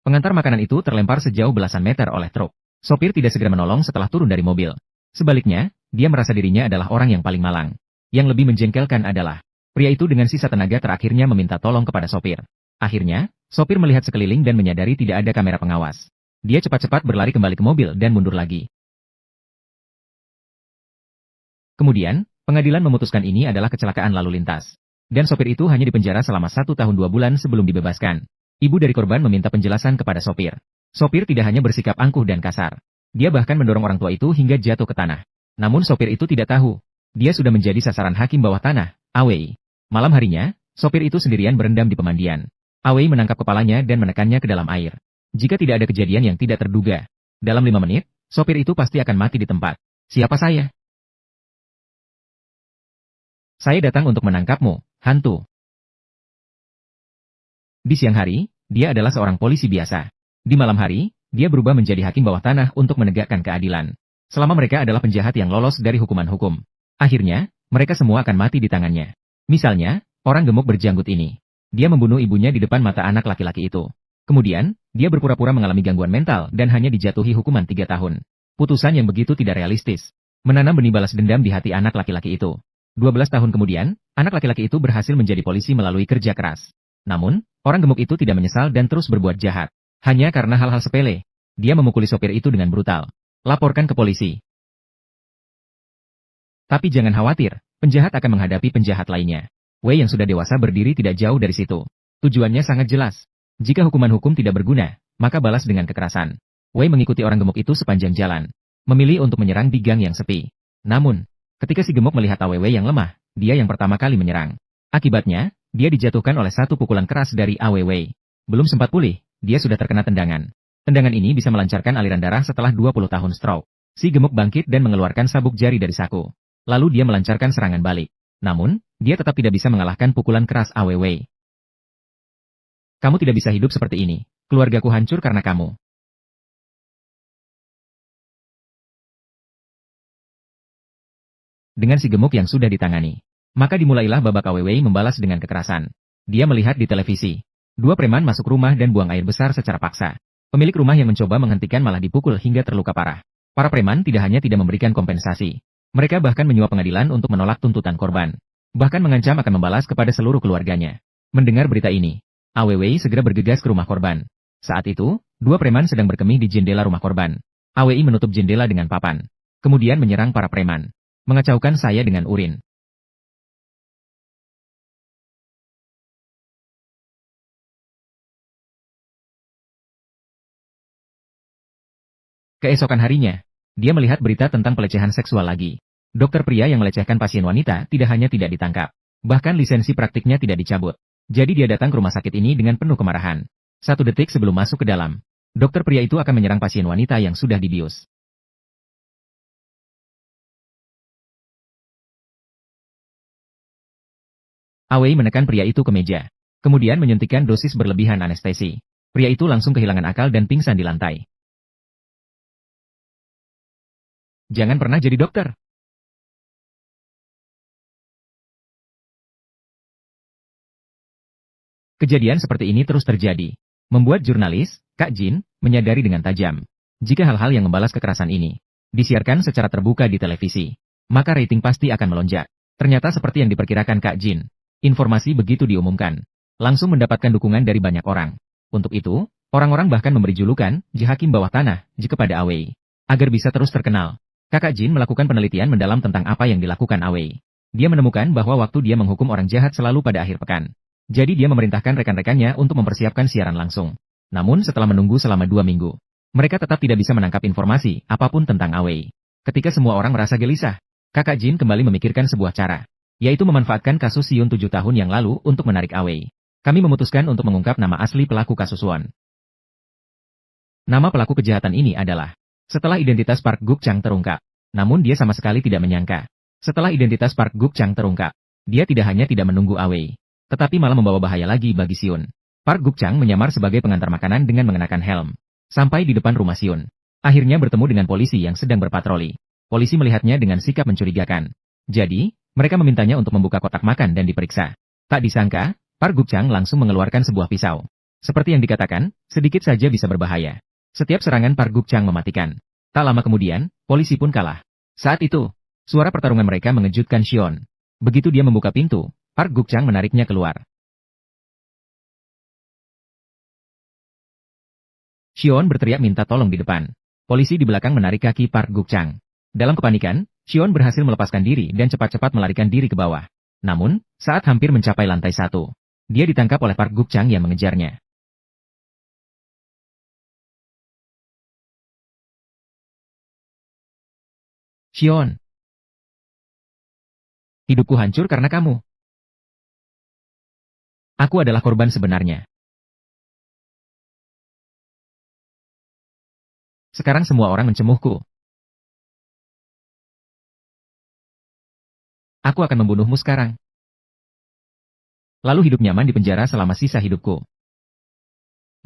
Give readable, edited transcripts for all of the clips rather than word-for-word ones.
Pengantar makanan itu terlempar sejauh belasan meter oleh truk. Sopir tidak segera menolong setelah turun dari mobil. Sebaliknya, dia merasa dirinya adalah orang yang paling malang. Yang lebih menjengkelkan adalah, pria itu dengan sisa tenaga terakhirnya meminta tolong kepada sopir. Akhirnya, sopir melihat sekeliling dan menyadari tidak ada kamera pengawas. Dia cepat-cepat berlari kembali ke mobil dan mundur lagi. Kemudian, pengadilan memutuskan ini adalah kecelakaan lalu lintas. Dan sopir itu hanya dipenjara selama 1 tahun 2 bulan sebelum dibebaskan. Ibu dari korban meminta penjelasan kepada sopir. Sopir tidak hanya bersikap angkuh dan kasar. Dia bahkan mendorong orang tua itu hingga jatuh ke tanah. Namun sopir itu tidak tahu. Dia sudah menjadi sasaran hakim bawah tanah, Awei. Malam harinya, sopir itu sendirian berendam di pemandian. Awei menangkap kepalanya dan menekannya ke dalam air. Jika tidak ada kejadian yang tidak terduga, dalam 5 menit, sopir itu pasti akan mati di tempat. Siapa saya? Saya datang untuk menangkapmu, hantu. Di siang hari, dia adalah seorang polisi biasa. Di malam hari, dia berubah menjadi hakim bawah tanah untuk menegakkan keadilan. Selama mereka adalah penjahat yang lolos dari hukuman hukum. Akhirnya, mereka semua akan mati di tangannya. Misalnya, orang gemuk berjanggut ini. Dia membunuh ibunya di depan mata anak laki-laki itu. Kemudian, dia berpura-pura mengalami gangguan mental dan hanya dijatuhi hukuman 3 tahun. Putusan yang begitu tidak realistis. Menanam benih balas dendam di hati anak laki-laki itu. 12 tahun kemudian, anak laki-laki itu berhasil menjadi polisi melalui kerja keras. Namun, orang gemuk itu tidak menyesal dan terus berbuat jahat. Hanya karena hal-hal sepele. Dia memukuli sopir itu dengan brutal. Laporkan ke polisi. Tapi jangan khawatir, penjahat akan menghadapi penjahat lainnya. Wei yang sudah dewasa berdiri tidak jauh dari situ. Tujuannya sangat jelas. Jika hukuman hukum tidak berguna, maka balas dengan kekerasan. Wei mengikuti orang gemuk itu sepanjang jalan. Memilih untuk menyerang di gang yang sepi. Namun, ketika si gemuk melihat Awei yang lemah, dia yang pertama kali menyerang. Akibatnya, dia dijatuhkan oleh satu pukulan keras dari Awei. Belum sempat pulih, dia sudah terkena tendangan. Tendangan ini bisa melancarkan aliran darah setelah 20 tahun stroke. Si gemuk bangkit dan mengeluarkan sabuk jari dari saku. Lalu dia melancarkan serangan balik. Namun, dia tetap tidak bisa mengalahkan pukulan keras Awei. Kamu tidak bisa hidup seperti ini. Keluargaku hancur karena kamu. Dengan si gemuk yang sudah ditangani. Maka dimulailah babak Awei membalas dengan kekerasan. Dia melihat di televisi. 2 preman masuk rumah dan buang air besar secara paksa. Pemilik rumah yang mencoba menghentikan malah dipukul hingga terluka parah. Para preman tidak hanya tidak memberikan kompensasi. Mereka bahkan menyuap pengadilan untuk menolak tuntutan korban. Bahkan mengancam akan membalas kepada seluruh keluarganya. Mendengar berita ini, Awei segera bergegas ke rumah korban. Saat itu, 2 preman sedang berkemih di jendela rumah korban. Awei menutup jendela dengan papan. Kemudian menyerang para preman. Mengacaukan saya dengan urin. Keesokan harinya, dia melihat berita tentang pelecehan seksual lagi. Dokter pria yang melecehkan pasien wanita tidak hanya tidak ditangkap, bahkan lisensi praktiknya tidak dicabut. Jadi dia datang ke rumah sakit ini dengan penuh kemarahan. 1 detik sebelum masuk ke dalam, dokter pria itu akan menyerang pasien wanita yang sudah dibius. Awei menekan pria itu ke meja, kemudian menyuntikkan dosis berlebihan anestesi. Pria itu langsung kehilangan akal dan pingsan di lantai. Jangan pernah jadi dokter. Kejadian seperti ini terus terjadi. Membuat jurnalis, Kak Jin, menyadari dengan tajam. Jika hal-hal yang membalas kekerasan ini disiarkan secara terbuka di televisi, maka rating pasti akan melonjak. Ternyata seperti yang diperkirakan Kak Jin. Informasi begitu diumumkan, langsung mendapatkan dukungan dari banyak orang. Untuk itu, orang-orang bahkan memberi julukan, Hakim bawah tanah, kepada Awei. Agar bisa terus terkenal. Kakak Jin melakukan penelitian mendalam tentang apa yang dilakukan Awei. Dia menemukan bahwa waktu dia menghukum orang jahat selalu pada akhir pekan. Jadi dia memerintahkan rekan-rekannya untuk mempersiapkan siaran langsung. Namun setelah menunggu selama 2 minggu, mereka tetap tidak bisa menangkap informasi apapun tentang Awei. Ketika semua orang merasa gelisah, Kakak Jin kembali memikirkan sebuah cara, yaitu memanfaatkan kasus Siun 7 tahun yang lalu untuk menarik Awei. Kami memutuskan untuk mengungkap nama asli pelaku kasus Won. Nama pelaku kejahatan ini adalah setelah identitas Park Guk-chang terungkap. Namun dia sama sekali tidak menyangka. Setelah identitas Park Guk-chang terungkap, dia tidak hanya tidak menunggu Awei, tetapi malah membawa bahaya lagi bagi Siun. Park Guk-chang menyamar sebagai pengantar makanan dengan mengenakan helm. Sampai di depan rumah Siun. Akhirnya bertemu dengan polisi yang sedang berpatroli. Polisi melihatnya dengan sikap mencurigakan. Jadi, mereka memintanya untuk membuka kotak makan dan diperiksa. Tak disangka, Park Guk-chang langsung mengeluarkan sebuah pisau. Seperti yang dikatakan, sedikit saja bisa berbahaya. Setiap serangan Park Guk-chang mematikan. Tak lama kemudian, polisi pun kalah. Saat itu, suara pertarungan mereka mengejutkan Xion. Begitu dia membuka pintu, Park Guk-chang menariknya keluar. Xion berteriak minta tolong di depan. Polisi di belakang menarik kaki Park Guk-chang. Dalam kepanikan, Xion berhasil melepaskan diri dan cepat-cepat melarikan diri ke bawah. Namun, saat hampir mencapai lantai 1, dia ditangkap oleh Park Guk-chang yang mengejarnya. Xion, hidupku hancur karena kamu. Aku adalah korban sebenarnya. Sekarang semua orang mencemuhku. Aku akan membunuhmu sekarang. Lalu hidup nyaman di penjara selama sisa hidupku.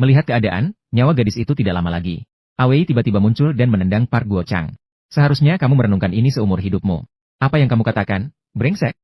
Melihat keadaan, nyawa gadis itu tidak lama lagi. Awei tiba-tiba muncul dan menendang Park Guo-chang. Seharusnya kamu merenungkan ini seumur hidupmu. Apa yang kamu katakan, brengsek?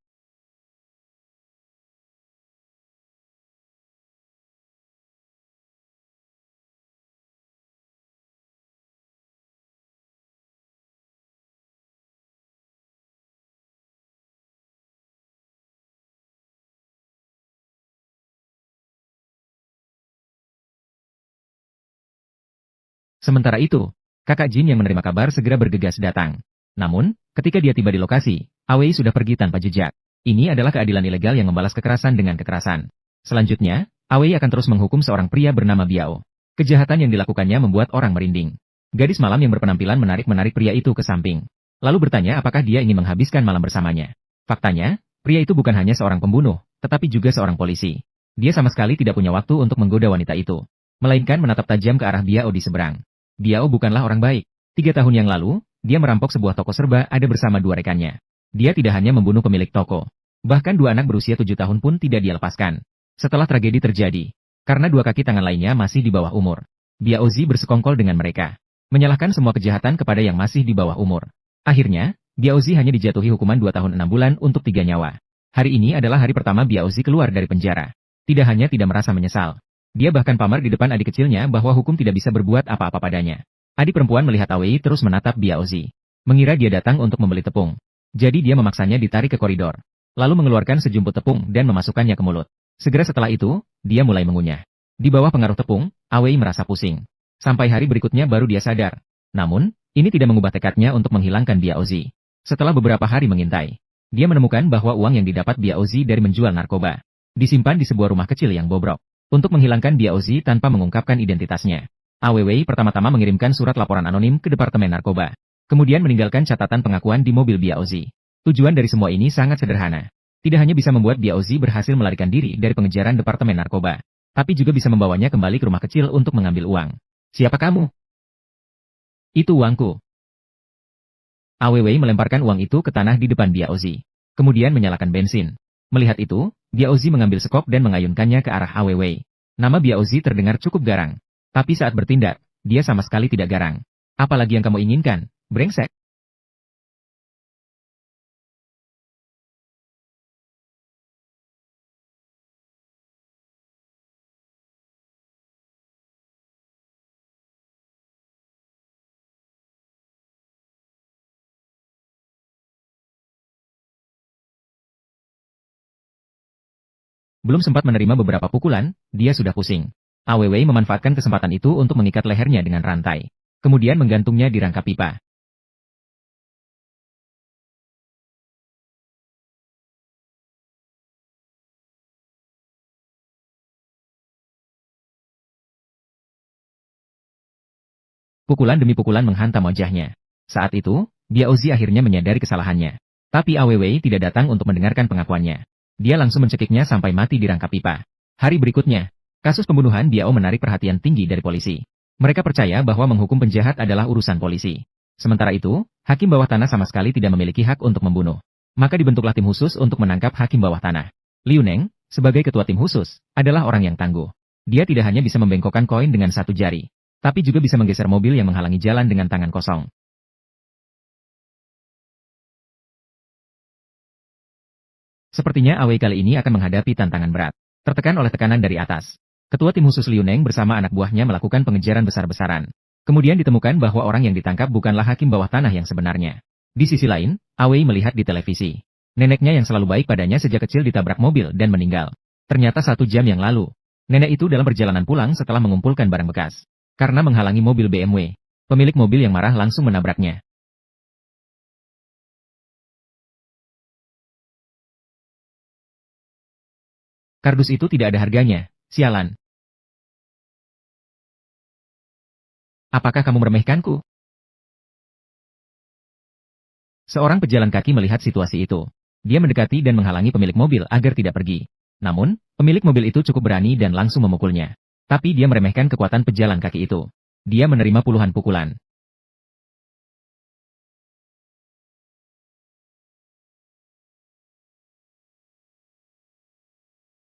Sementara itu, kakak Jin yang menerima kabar segera bergegas datang. Namun, ketika dia tiba di lokasi, Awei sudah pergi tanpa jejak. Ini adalah keadilan ilegal yang membalas kekerasan dengan kekerasan. Selanjutnya, Awei akan terus menghukum seorang pria bernama Biao. Kejahatan yang dilakukannya membuat orang merinding. Gadis malam yang berpenampilan menarik-menarik pria itu ke samping. Lalu bertanya apakah dia ingin menghabiskan malam bersamanya. Faktanya, pria itu bukan hanya seorang pembunuh, tetapi juga seorang polisi. Dia sama sekali tidak punya waktu untuk menggoda wanita itu, melainkan menatap tajam ke arah Biao di seberang. Biao bukanlah orang baik. 3 tahun yang lalu, dia merampok sebuah toko serba ada bersama 2 rekannya. Dia tidak hanya membunuh pemilik toko. Bahkan 2 anak berusia 7 tahun pun tidak dia lepaskan. Setelah tragedi terjadi, karena 2 kaki tangan lainnya masih di bawah umur, Biao Zi bersekongkol dengan mereka, menyalahkan semua kejahatan kepada yang masih di bawah umur. Akhirnya, Biao Zi hanya dijatuhi hukuman 2 tahun 6 bulan untuk 3 nyawa. Hari ini adalah hari pertama Biao Zi keluar dari penjara. Tidak hanya tidak merasa menyesal, dia bahkan pamer di depan adik kecilnya bahwa hukum tidak bisa berbuat apa-apa padanya. Adik perempuan melihat Awei terus menatap Biao Zi, mengira dia datang untuk membeli tepung. Jadi dia memaksanya ditarik ke koridor, lalu mengeluarkan sejumput tepung dan memasukkannya ke mulut. Segera setelah itu, dia mulai mengunyah. Di bawah pengaruh tepung, Awei merasa pusing. Sampai hari berikutnya baru dia sadar. Namun, ini tidak mengubah tekadnya untuk menghilangkan Biao Zi. Setelah beberapa hari mengintai, dia menemukan bahwa uang yang didapat Biao Zi dari menjual narkoba disimpan di sebuah rumah kecil yang bobrok. Untuk menghilangkan Biao Zi tanpa mengungkapkan identitasnya, Awei pertama-tama mengirimkan surat laporan anonim ke Departemen Narkoba. Kemudian meninggalkan catatan pengakuan di mobil Biao Zi. Tujuan dari semua ini sangat sederhana. Tidak hanya bisa membuat Biao Zi berhasil melarikan diri dari pengejaran Departemen Narkoba, tapi juga bisa membawanya kembali ke rumah kecil untuk mengambil uang. Siapa kamu? Itu uangku. Awei melemparkan uang itu ke tanah di depan Biao Zi. Kemudian menyalakan bensin. Melihat itu, Biao Zi mengambil sekop dan mengayunkannya ke arah Awei. Nama Biao Zi terdengar cukup garang. Tapi saat bertindak, dia sama sekali tidak garang. Apalagi yang kamu inginkan, brengsek? Belum sempat menerima beberapa pukulan, dia sudah pusing. Awei memanfaatkan kesempatan itu untuk mengikat lehernya dengan rantai. Kemudian menggantungnya di rangka pipa. Pukulan demi pukulan menghantam wajahnya. Saat itu, Biao Zi akhirnya menyadari kesalahannya. Tapi Awei tidak datang untuk mendengarkan pengakuannya. Dia langsung mencekiknya sampai mati di rangka pipa. Hari berikutnya, kasus pembunuhan Biao menarik perhatian tinggi dari polisi. Mereka percaya bahwa menghukum penjahat adalah urusan polisi. Sementara itu, hakim bawah tanah sama sekali tidak memiliki hak untuk membunuh. Maka dibentuklah tim khusus untuk menangkap hakim bawah tanah. Liu Neng, sebagai ketua tim khusus, adalah orang yang tangguh. Dia tidak hanya bisa membengkokkan koin dengan satu jari, tapi juga bisa menggeser mobil yang menghalangi jalan dengan tangan kosong. Sepertinya Awei kali ini akan menghadapi tantangan berat. Tertekan oleh tekanan dari atas, Ketua tim khusus Liu Neng bersama anak buahnya melakukan pengejaran besar-besaran. Kemudian ditemukan bahwa orang yang ditangkap bukanlah hakim bawah tanah yang sebenarnya. Di sisi lain, Awei melihat di televisi. Neneknya yang selalu baik padanya sejak kecil ditabrak mobil dan meninggal. Ternyata 1 jam yang lalu, nenek itu dalam perjalanan pulang setelah mengumpulkan barang bekas. Karena menghalangi mobil BMW, pemilik mobil yang marah langsung menabraknya. Kardus itu tidak ada harganya, sialan. Apakah kamu meremehkanku? Seorang pejalan kaki melihat situasi itu. Dia mendekati dan menghalangi pemilik mobil agar tidak pergi. Namun, pemilik mobil itu cukup berani dan langsung memukulnya. Tapi dia meremehkan kekuatan pejalan kaki itu. Dia menerima puluhan pukulan.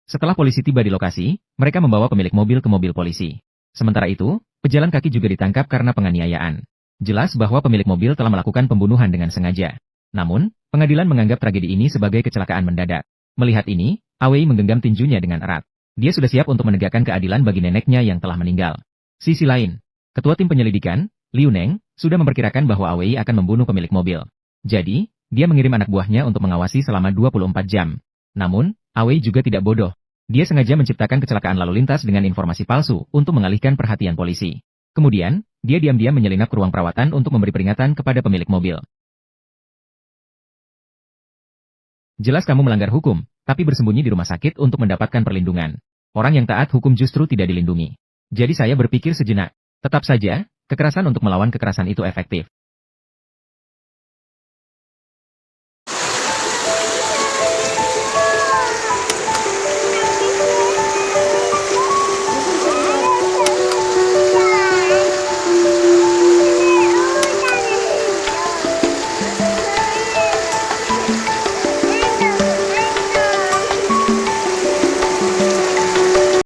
Setelah polisi tiba di lokasi, mereka membawa pemilik mobil ke mobil polisi. Sementara itu, pejalan kaki juga ditangkap karena penganiayaan. Jelas bahwa pemilik mobil telah melakukan pembunuhan dengan sengaja. Namun, pengadilan menganggap tragedi ini sebagai kecelakaan mendadak. Melihat ini, Awei menggenggam tinjunya dengan erat. Dia sudah siap untuk menegakkan keadilan bagi neneknya yang telah meninggal. Sisi lain, ketua tim penyelidikan, Liu Neng, sudah memperkirakan bahwa Awei akan membunuh pemilik mobil. Jadi, dia mengirim anak buahnya untuk mengawasi selama 24 jam. Namun, Awei juga tidak bodoh. Dia sengaja menciptakan kecelakaan lalu lintas dengan informasi palsu untuk mengalihkan perhatian polisi. Kemudian, dia diam-diam menyelinap ke ruang perawatan untuk memberi peringatan kepada pemilik mobil. Jelas kamu melanggar hukum, tapi bersembunyi di rumah sakit untuk mendapatkan perlindungan. Orang yang taat hukum justru tidak dilindungi. Jadi saya berpikir sejenak. Tetap saja, kekerasan untuk melawan kekerasan itu efektif.